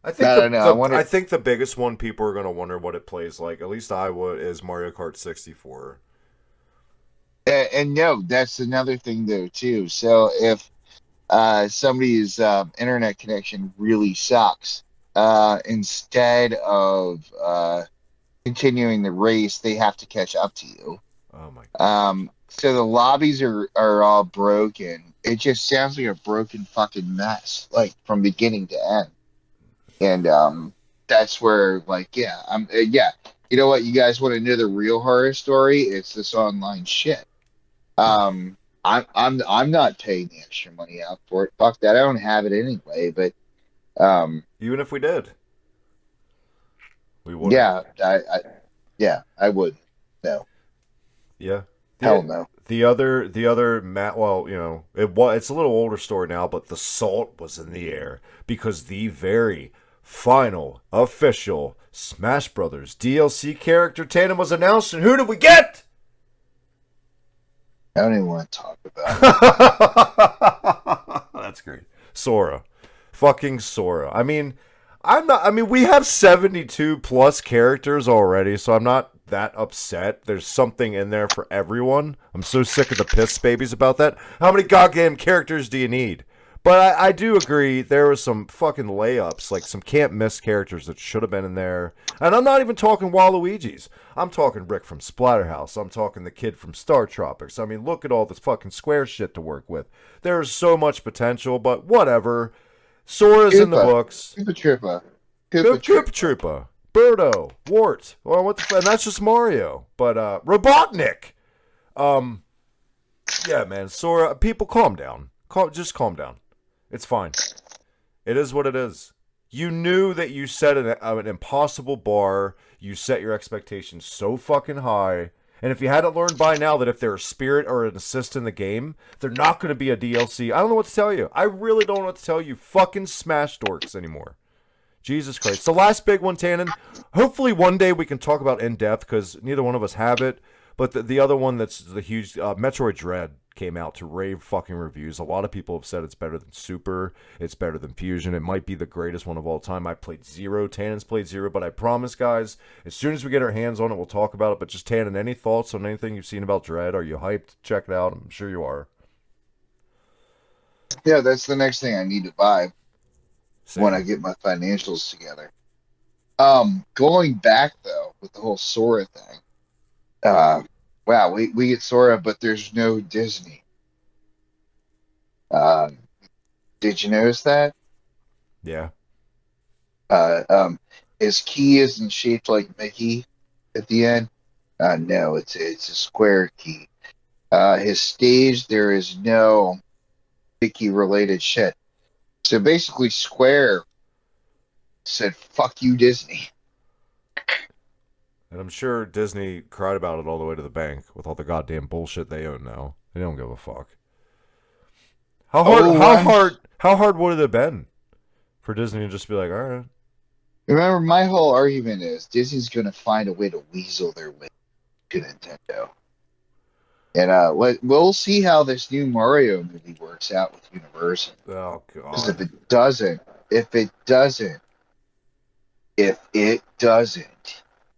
I think
I don't know. I wonder.
I think the biggest one people are going to wonder what it plays like. At least I would is Mario Kart 64.
And no, that's another thing though too. So if somebody's internet connection really sucks, instead of continuing the race, they have to catch up to you.
Oh my god.
So the lobbies are all broken. It just sounds like a broken fucking mess, like from beginning to end. And that's where, like, yeah. You know what? You guys want to know the real horror story? It's this online shit. I'm not paying the extra money out for it. Fuck that. I don't have it anyway. But
Even if we did, we wouldn't.
I would. No,
Yeah.
hell no.
The other well, it's a little older story now, but the salt was in the air because the very final official Smash Brothers DLC character Tandem was announced, and who did we get?
I don't even want to talk about it.
That's great. Sora. Fucking Sora. I mean, we have 72 plus characters already, so I'm not that upset. There's something in there for everyone. I'm so sick of the piss babies about that. How many goddamn characters do you need? But I do agree there was some fucking layups, like some can't miss characters that should have been in there. And I'm not even talking Waluigi's. I'm talking Rick from Splatterhouse. I'm talking the kid from Star Tropics. I mean, look at all this fucking Square shit to work with. There's so much potential, but whatever. Sora's in the books.
Koopa
Troopa. Birdo. Wart. Well, and that's just Mario. But Robotnik. Yeah, man. Sora. People, calm down. Just calm down. It's fine. It is what it is. You knew that you set an impossible bar. You set your expectations so fucking high. And if you hadn't learned by now that if they're a spirit or an assist in the game, they're not going to be a DLC. I don't know what to tell you. I really don't know what to tell you fucking Smash dorks anymore. Jesus Christ. The last big one, Tannen. Hopefully one day we can talk about in depth because neither one of us have it. But the other one that's the huge Metroid Dread came out to rave fucking reviews. A lot of people have said it's better than Super. It's better than Fusion. It might be the greatest one of all time. I played Zero. Tannen's played Zero. But I promise, guys, as soon as we get our hands on it, we'll talk about it. But just Tannen, any thoughts on anything you've seen about Dread? Are you hyped? Check it out. I'm sure you are.
Yeah, that's the next thing I need to buy.
Same.
When I get my financials together. Going back though with the whole Sora thing. Wow, we get Sora, but there's no Disney. Did you notice that?
Yeah.
His key isn't shaped like Mickey at the end. No, it's a square key. His stage, there is no Mickey related shit. So basically, Square said, "Fuck you, Disney."
And I'm sure Disney cried about it all the way to the bank with all the goddamn bullshit they own now. They don't give a fuck. How hard would it have been for Disney to just be like, all right.
Remember, my whole argument is Disney's going to find a way to weasel their way to Nintendo. And we'll see how this new Mario movie works out with Universal.
Oh,
Because
God.
if it doesn't,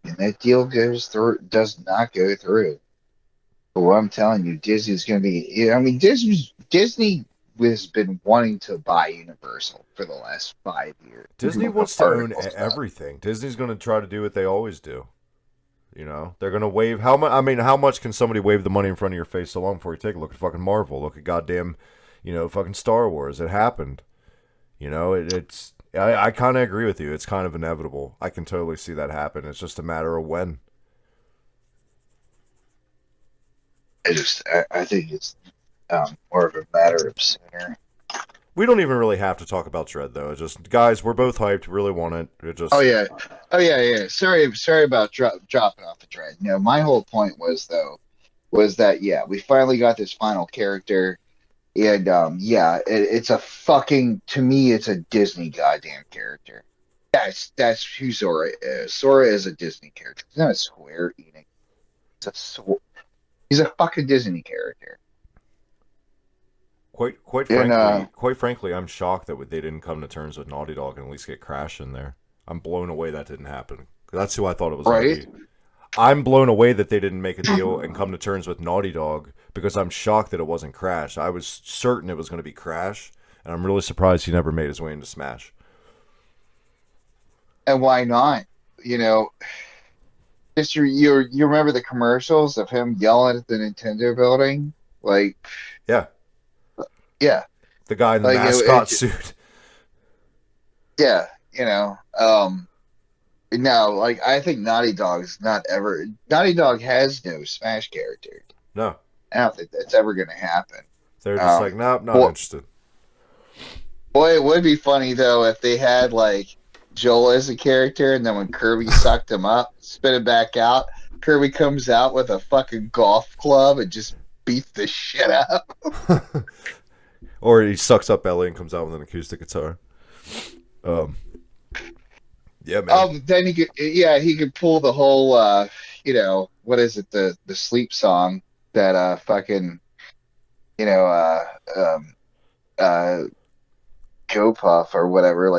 and that deal does not go through. But what I'm telling you, Disney's going to be. I mean, Disney has been wanting to buy Universal for the last 5 years.
Disney wants to own everything. Disney's going to try to do what they always do. You know, they're going to wave how much. I mean, how much can somebody wave the money in front of your face so long before you take a look at fucking Marvel? Look at goddamn, fucking Star Wars. It happened. It's. I kind of agree with you. It's kind of inevitable. I can totally see that happen. It's just a matter of when.
I think it's more of a matter of sooner.
We don't even really have to talk about Dread though. It's just guys, we're both hyped. Really want it. It just.
Oh yeah. Sorry about dropping off the Dread. My whole point was that we finally got this final character, and it's a fucking, to me it's a Disney goddamn character. That's who Zora is. Zora is a Disney character. He's not a Square Enix. He's a fucking Disney character.
Quite frankly, I'm shocked that they didn't come to terms with Naughty Dog and at least get Crash in there. I'm blown away that didn't happen. That's who I thought it was going to be. I'm blown away that they didn't make a deal and come to terms with Naughty Dog because I'm shocked that it wasn't Crash. I was certain it was going to be Crash, and I'm really surprised he never made his way into Smash.
And why not? Just you remember the commercials of him yelling at the Nintendo building? Yeah.
The guy in the mascot suit.
Yeah, no, I think Naughty Dog has no Smash character.
No.
I don't think that's ever going to happen.
They're just nope, not interested.
Boy, it would be funny, though, if they had, Joel as a character, and then when Kirby sucked him up, spit it back out, Kirby comes out with a fucking golf club and just beats the shit out.
Or he sucks up Ellie and comes out with an acoustic guitar. Yeah, man.
Then he could pull the whole, what is it, the sleep song that Joe Puff or whatever,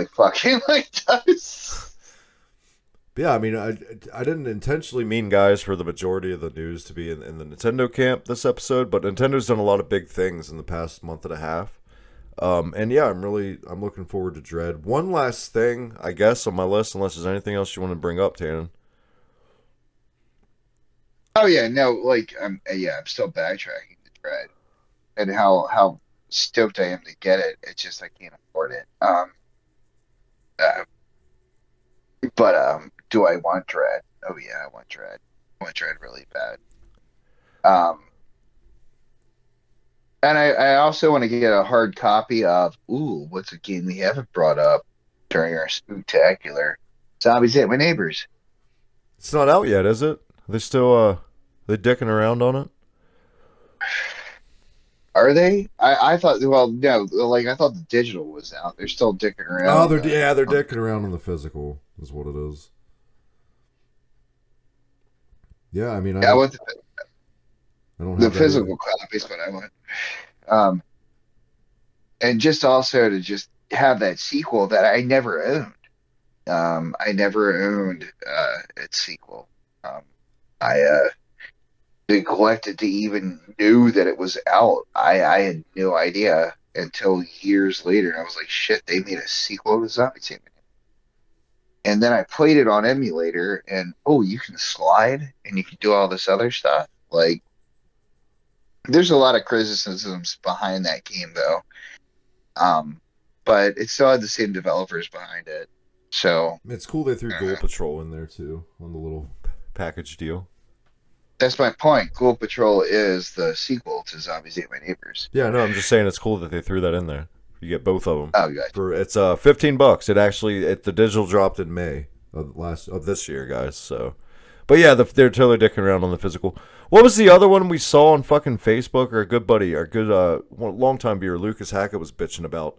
does.
Yeah, I mean, I didn't intentionally mean, guys, for the majority of the news to be in the Nintendo camp this episode, but Nintendo's done a lot of big things in the past month and a half. And yeah, I'm looking forward to Dread. One last thing, I guess, on my list, unless there's anything else you want to bring up, Tannen.
Oh yeah, no, I'm still backtracking to Dread, and how stoked I am to get it. It's just I can't afford it. But do I want Dread? Oh yeah, I want Dread. I want Dread really bad. And I also want to get a hard copy of what's a game we haven't brought up during our spook-tac-ular? Zombies Ate My Neighbors.
It's not out yet, is it? They still they dicking around on it?
Are they? I thought. Well, no. I thought the digital was out. They're still dicking around.
Oh, they're dicking around on the physical. Is what it is. Yeah, I mean,
I want the
physical
copies, but I want. And just also to just have that sequel that I never owned. I never owned its sequel. I neglected to even know that it was out. I had no idea until years later. And I was like, shit, they made a sequel to Zombie Team. And then I played it on emulator, and you can slide and you can do all this other stuff. There's a lot of criticisms behind that game, though. But it still had the same developers behind it. So
it's cool they threw Ghoul Patrol in there too on the little package deal.
That's my point. Ghoul Patrol is the sequel to Zombies Ate My Neighbors.
Yeah, no, I'm just saying it's cool that they threw that in there. You get both of them.
Oh, gotcha.
It's $15. The digital dropped in May of this year, guys. So, but yeah, they're totally dicking around on the physical. What was the other one we saw on fucking Facebook? Our good buddy, longtime viewer Lucas Hackett was bitching about.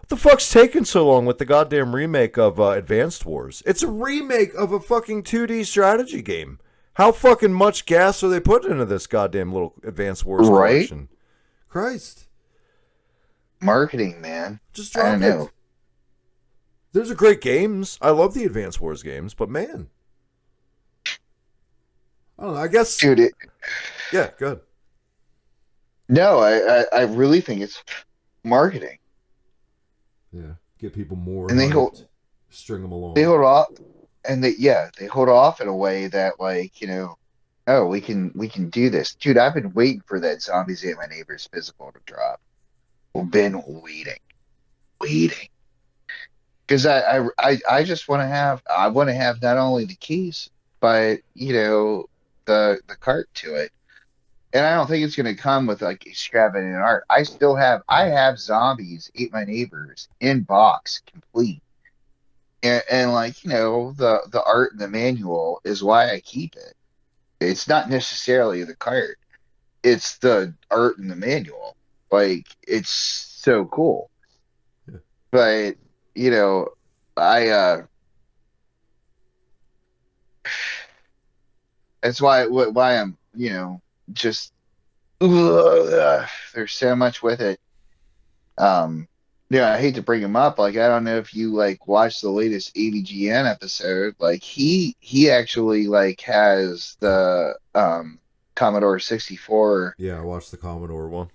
What the fuck's taking so long with the goddamn remake of Advanced Wars? It's a remake of a fucking 2D strategy game. How fucking much gas are they putting into this goddamn little Advanced Wars collection? Christ.
Marketing, man.
Just drop it. There's a great games. I love the Advanced Wars games, but man. I don't know, I guess.
Dude,
yeah, good.
No, I really think marketing,
Yeah, get people more
and
hyped, string them
they
along.
hold off, and they hold off in a way that, like, oh, we can do this, dude. I've been waiting for that Zombies Ate My Neighbors physical to drop. We've been waiting, because I just want to have not only the keys, but the cart to it. And I don't think it's going to come with like extravagant art. I have Zombies Ate My Neighbors in box complete, and like, the art and the manual is why I keep it. It's not necessarily the cart; it's the art and the manual. Like, it's so cool.
Yeah.
But you know, I that's why I'm just there's so much with it. Um, yeah, I hate to bring him up. Like, I don't know if you like watched the latest AVGN episode. Like, he actually like has the Commodore 64.
Yeah, I watched the Commodore one.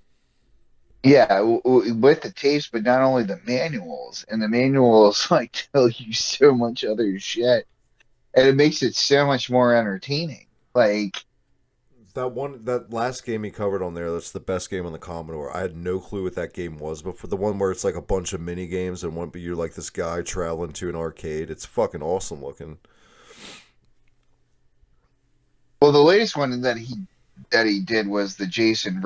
Yeah, with the tapes, but not only the manuals. And the manuals like tell you so much other shit, and it makes it so much more entertaining. Like,
That last game he covered on there, that's the best game on the Commodore. I had no clue what that game was, but for the one where it's like a bunch of mini games and one, but you're like this guy traveling to an arcade, it's fucking awesome looking.
well, the latest one that he did was the Jason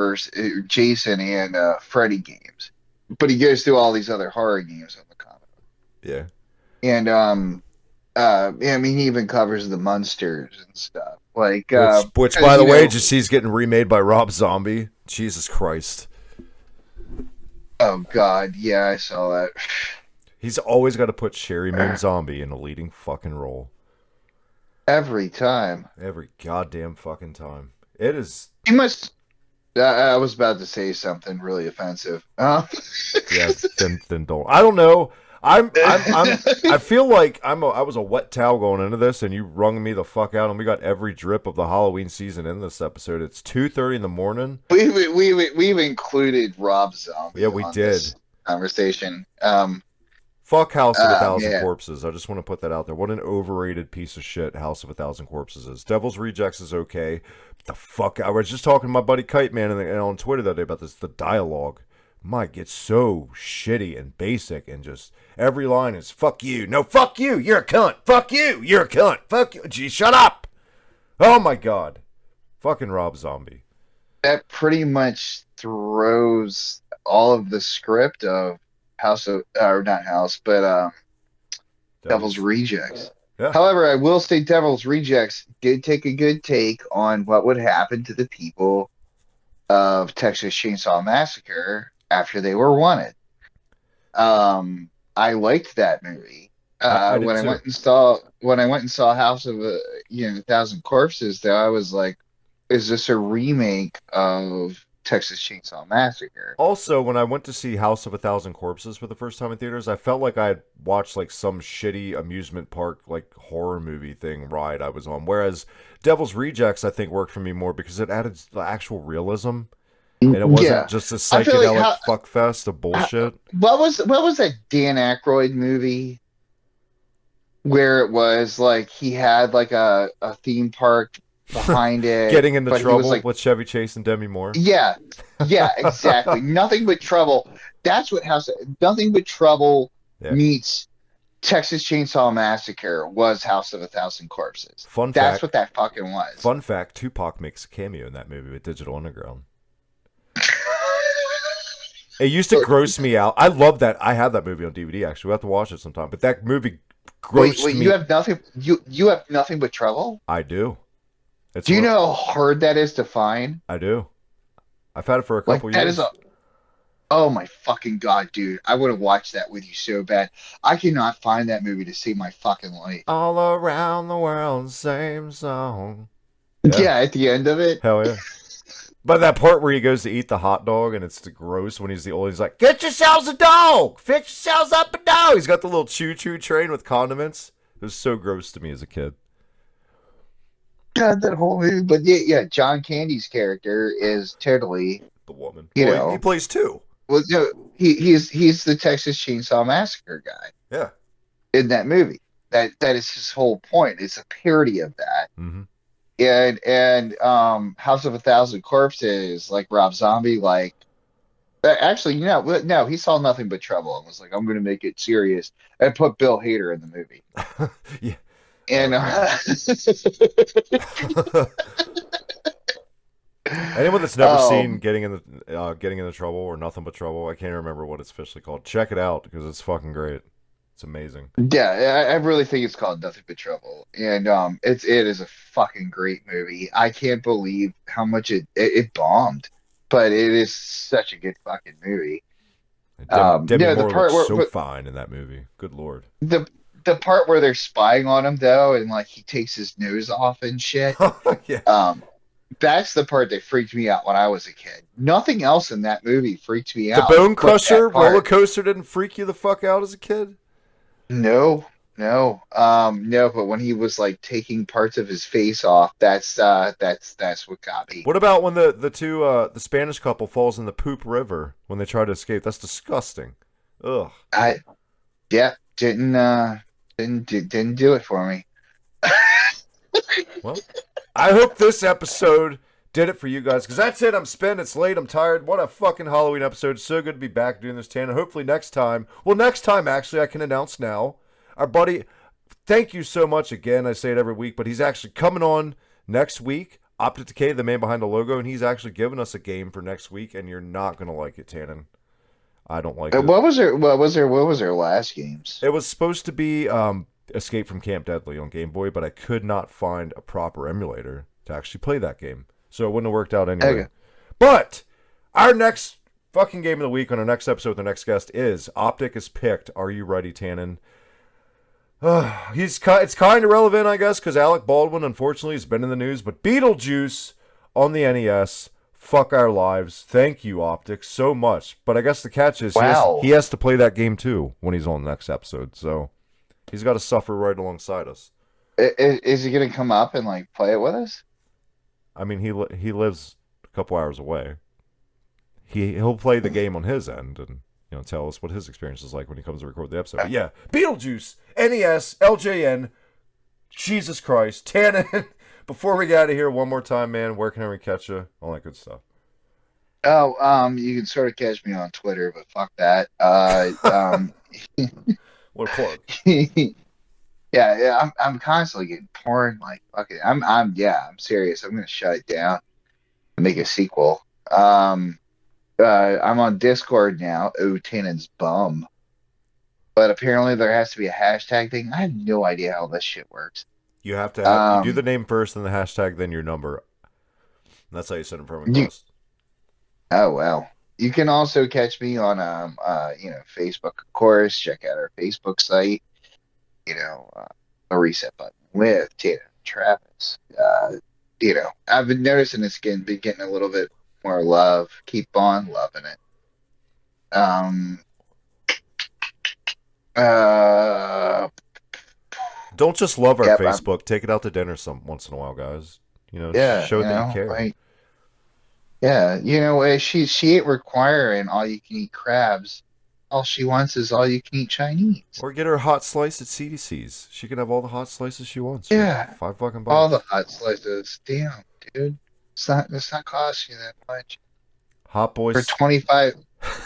and Freddy games, but he goes through all these other horror games on the Commodore.
Yeah.
And yeah, I mean, he even covers the Munsters and stuff. Like,
Which,
'cause,
by the way, just he's getting remade by Rob Zombie. Jesus Christ.
oh God, yeah, I saw that.
He's always got to put Sherry Moon Zombie in a leading fucking role.
Every time.
Every goddamn fucking time. It is.
He must. I was about to say something really offensive.
Yeah, then don't. I don't know. I feel like I was a wet towel going into this, and you wrung me the fuck out, and we got every drip of the Halloween season in this episode. It's 2:30 in the morning.
we've included Rob Zombie
Yeah, we
on
did.
this conversation.
Fuck House of a Thousand
Yeah.
Corpses. I just want to put that out there. What an overrated piece of shit House of a Thousand Corpses is. Devil's Rejects is okay. But the fuck, I was just talking to my buddy Kite Man and on Twitter the other day about this. The dialogue, Mike, it's so shitty and basic, and just every line is "fuck you," "no, fuck you, you're a cunt," "fuck you, you're a cunt," "fuck you," "gee, shut up." Oh my god, fucking Rob Zombie.
That pretty much throws all of the script of House of, or not House, but Devil's Rejects.
Yeah.
However, I will say Devil's Rejects did take a good take on what would happen to the people of Texas Chainsaw Massacre after they were wanted. I liked that movie.
I did
When I
too.
went and saw House of a Thousand Corpses, though, I was like, is this a remake of Texas Chainsaw Massacre?
Also, when I went to see House of a Thousand Corpses for the first time in theaters, I felt like I had watched like some shitty amusement park like horror movie thing ride I was on. Whereas Devil's Rejects, I think, worked for me more because it added the actual realism, and it wasn't
Yeah,
just a
I feel like
psychedelic fuck fest of bullshit.
what was that Dan Aykroyd movie where it was like he had like a theme park behind it,
Getting into
but he
trouble
was like,
with Chevy Chase and Demi Moore.
yeah, yeah, exactly. Nothing but trouble. That's what Nothing but trouble
Yeah.
meets Texas Chainsaw Massacre was House of a Thousand Corpses.
Fun
That's
fact.
what that fucking was.
Fun fact: Tupac makes a cameo in that movie with Digital Underground. It used to gross me out. I love that. I have that movie on DVD. Actually, we will have to watch it sometime. But that movie grossed
Wait,
me.
you have nothing. You have nothing but trouble.
I do. It's
Do you know how hard that is to find?
I do. I've had it for a
Like,
couple
that
years.
is oh my fucking god, dude! I would have watched that with you so bad. I cannot find that movie to save my fucking life.
All around the world, same song.
Yeah, at the end of it.
Hell yeah. But that part where he goes to eat the hot dog and it's gross when he's the old, he's like, "Get yourselves a dog! Fix yourselves up a dog!" He's got the little choo-choo train with condiments. It was so gross to me as a kid.
God, that whole movie. But yeah, John Candy's character is totally,
The woman.
you
Well,
know,
he plays two.
Well, no, he's the Texas Chainsaw Massacre guy
Yeah.
in that movie. That is his whole point. It's a parody of that.
Mm-hmm.
And House of a Thousand Corpses, like Rob Zombie, like actually, no, he saw nothing but trouble and was like, I'm going to make it serious and put Bill Hader in the movie.
Yeah.
And
Anyone that's never seen
um,
getting into trouble or nothing but trouble, I can't remember what it's officially called. Check it out because it's fucking great. It's amazing.
yeah, I really think it's called Nothing But Trouble, and it is a fucking great movie. I can't believe how much it bombed, but it is such a good fucking movie.
Demi
Yeah, the
Moore looks
part where
so fine in that movie. Good lord.
the part where they're spying on him though, and like he takes his nose off and shit.
Yeah.
That's the part that freaked me out when I was a kid. Nothing else in that movie freaked me
The
out.
Bone
but that
Crusher
part.
roller coaster didn't freak you the fuck out as a kid?
No, no. But when he was like taking parts of his face off, that's what got me.
What about when the Spanish couple falls in the poop river when they try to escape? That's disgusting. Ugh.
Yeah, didn't do it for me.
Well, I hope this episode did it for you guys, because that's it. I'm spent. It's late. I'm tired. What a fucking Halloween episode. So good to be back doing this, Tan. And hopefully next time, actually, I can announce now, our buddy, thank you so much again. I say it every week, but he's actually coming on next week. Optic Decay, the man behind the logo, and he's actually giving us a game for next week, and you're not going to like it, Tannen. I don't like it.
What was their last games?
It was supposed to be Escape from Camp Deadly on Game Boy, but I could not find a proper emulator to actually play that game. So it wouldn't have worked out anyway.
Okay.
But our next fucking game of the week on our next episode with our next guest is Optic is picked. Are you ready, Tannen? It's kind of relevant, I guess, because Alec Baldwin, unfortunately, has been in the news. But Beetlejuice on the NES, fuck our lives. Thank you, Optic, so much. But I guess the catch is
Wow.
he has to play that game too when he's on the next episode. So he's got to suffer right alongside us.
Is he gonna come up and like play it with us?
I mean, he lives a couple hours away. He'll play the game on his end and tell us what his experience is like when he comes to record the episode. But yeah, Beetlejuice, NES, LJN, Jesus Christ, Tannen. Before we get out of here, one more time, man. Where can we catch you? All that good stuff.
Oh, you can sort of catch me on Twitter, but fuck that.
What a plug.
Yeah, I'm constantly getting porn. Like, fucking, I'm serious. I'm gonna shut it down and make a sequel. I'm on Discord now. Oh, Tannen's bum. But apparently there has to be a hashtag thing. I have no idea how this shit works.
You have to you do the name first, then the hashtag, then your number. That's how you send a friend request.
Oh well. You can also catch me on Facebook, of course. Check out our Facebook site. A reset button with Tatum and Travis. I've been noticing it's been getting a little bit more love. Keep on loving it.
Don't just love our Facebook. Take it out to dinner once in a while, guys. Show that you care.
Like, yeah, she ain't requiring all you can eat crabs. All she wants is all you can eat Chinese.
Or get her a hot slice at CDC's. She can have all the hot slices she wants.
Yeah.
$5 bucks.
All the hot slices. Damn, dude. It's not costing you that much.
Hot boys.
For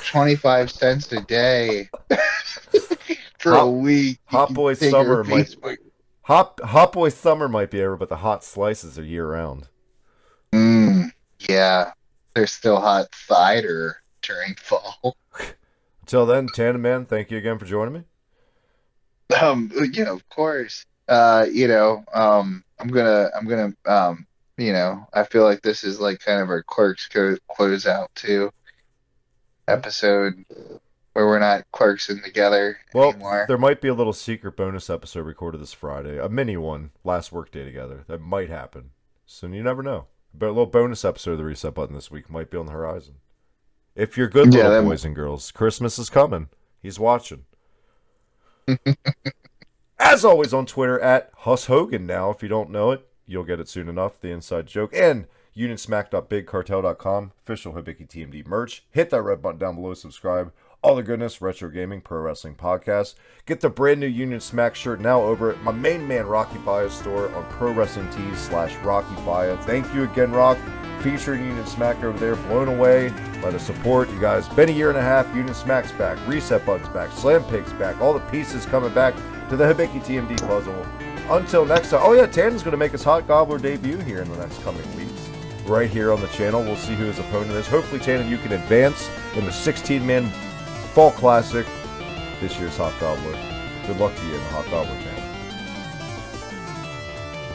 25 cents a day. For a week.
Hot boy summer might Hot boy summer might be over, but the hot slices are year round.
Yeah. They're still hot cider during fall.
Until then, Tannen man, thank you again for joining me.
Of course. I'm gonna I feel like this is like kind of our Clerks close out too episode where we're not clerksing together anymore.
There might be a little secret bonus episode recorded this Friday, a mini one, last work day together. That might happen. So you never know. But a little bonus episode of the Reset Button this week might be on the horizon. If you're good little boys and girls, Christmas is coming. He's watching. As always on Twitter at Huss Hogan now. If you don't know it, you'll get it soon enough. The inside joke. And unionsmack.bigcartel.com, official Hibiki TMD merch. Hit that red button down below, subscribe. All the goodness, retro gaming, pro wrestling podcast. Get the brand new Union Smack shirt now over at my main man Rocky Baya's store on Pro Wrestling Tees/Rocky Baya. Thank you again, Rock. Featuring Union Smack over there, blown away by the support. You guys, been a year and a half. Union Smack's back, Reset Button's back, Slam Pig's back, all the pieces coming back to the Hibiki TMD puzzle. Until next time. Oh yeah, Tannen's going to make his Hot Gobbler debut here in the next coming weeks. Right here on the channel. We'll see who his opponent is. Hopefully, Tannen, you can advance in the 16-man Fall Classic this year's Hot Gobbler. Good luck to you in the Hot Gobbler channel.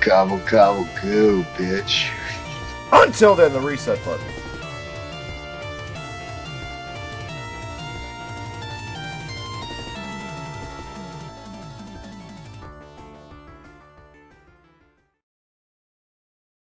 Gobble, gobble, go, bitch.
Until then, the Reset Button.